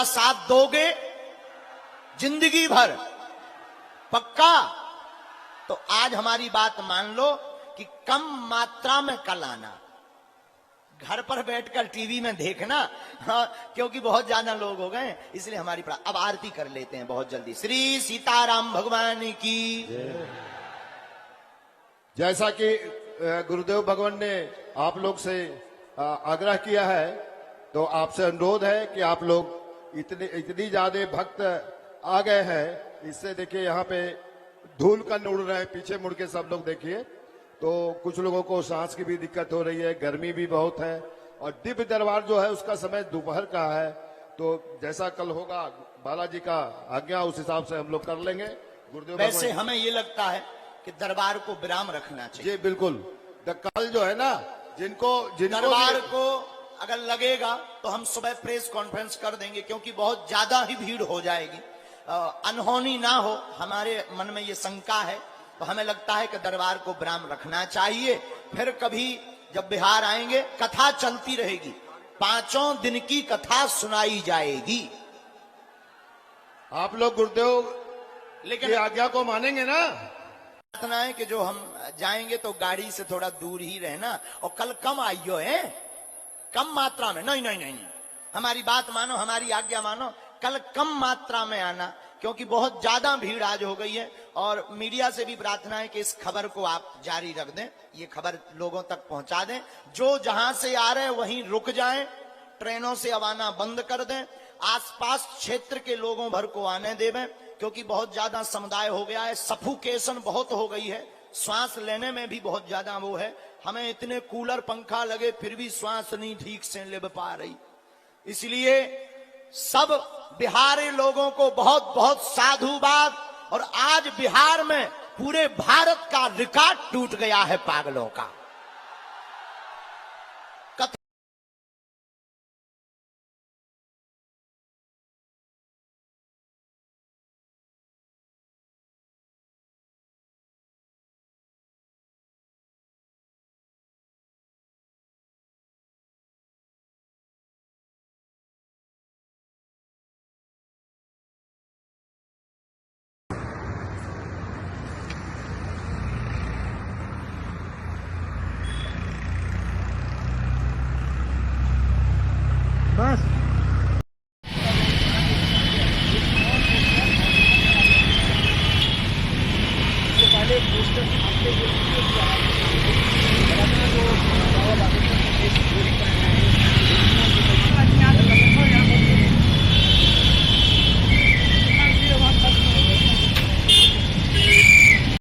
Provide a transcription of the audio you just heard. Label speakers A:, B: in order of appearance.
A: साथ दोगे जिंदगी भर पक्का? तो आज हमारी बात मान लो कि कम मात्रा में कल आना, घर पर बैठकर टीवी में देखना। हाँ, क्योंकि बहुत ज्यादा लोग हो गए, इसलिए हमारी अब आरती कर लेते हैं बहुत जल्दी। श्री सीताराम भगवान की।
B: जैसा कि गुरुदेव भगवान ने आप लोग से आग्रह किया है, तो आपसे अनुरोध है कि आप लोग इतनी ज्यादा भक्त आ गए हैं, इससे देखिए यहाँ पे धूल का उड़ रहा है, पीछे मुड़ के सब लोग देखिए। तो कुछ लोगों को सांस की भी दिक्कत हो रही है, गर्मी भी बहुत है, और दिव्य दरबार जो है उसका समय दोपहर का है। तो जैसा कल होगा बालाजी का आज्ञा, उस हिसाब से हम लोग कर लेंगे। गुरुदेव
A: वैसे हमें ये लगता है कि दरबार को विराम रखना चाहिए।
B: जी बिल्कुल। कल जो है ना, जिनको
A: दरबार को अगर लगेगा तो हम सुबह प्रेस कॉन्फ्रेंस कर देंगे, क्योंकि बहुत ज्यादा ही भीड़ हो जाएगी, अनहोनी ना हो, हमारे मन में ये शंका है। तो हमें लगता है कि दरबार को विराम रखना चाहिए। फिर कभी जब बिहार आएंगे कथा चलती रहेगी, 5 दिन की कथा सुनाई जाएगी।
B: आप लोग गुरुदेव लेकिन आज्ञा को मानेंगे ना?
A: प्रार्थना है कि जो हम जाएंगे तो गाड़ी से थोड़ा दूर ही रहना, और कल कम आइयो है, कम मात्रा में। नहीं नहीं नहीं, हमारी बात मानो, हमारी आज्ञा मानो, कल कम मात्रा में आना, क्योंकि बहुत ज्यादा भीड़ आज हो गई है। और मीडिया से भी प्रार्थना है कि इस खबर को आप जारी रख दें, ये खबर लोगों तक पहुंचा दें। जो जहां से आ रहे हैं वहीं रुक जाएं, ट्रेनों से अब आना बंद कर दें, आसपास क्षेत्र के लोगों भर को आने देवें, क्योंकि बहुत ज्यादा समुदाय हो गया है, सफोकेशन बहुत हो गई है, श्वास लेने में भी बहुत ज्यादा वो है। हमें इतने कूलर पंखा लगे फिर भी श्वास नहीं ठीक से ले पा रही। इसलिए सब बिहारी लोगों को बहुत बहुत साधुवाद। और आज बिहार में पूरे भारत का रिकॉर्ड टूट गया है पागलों का।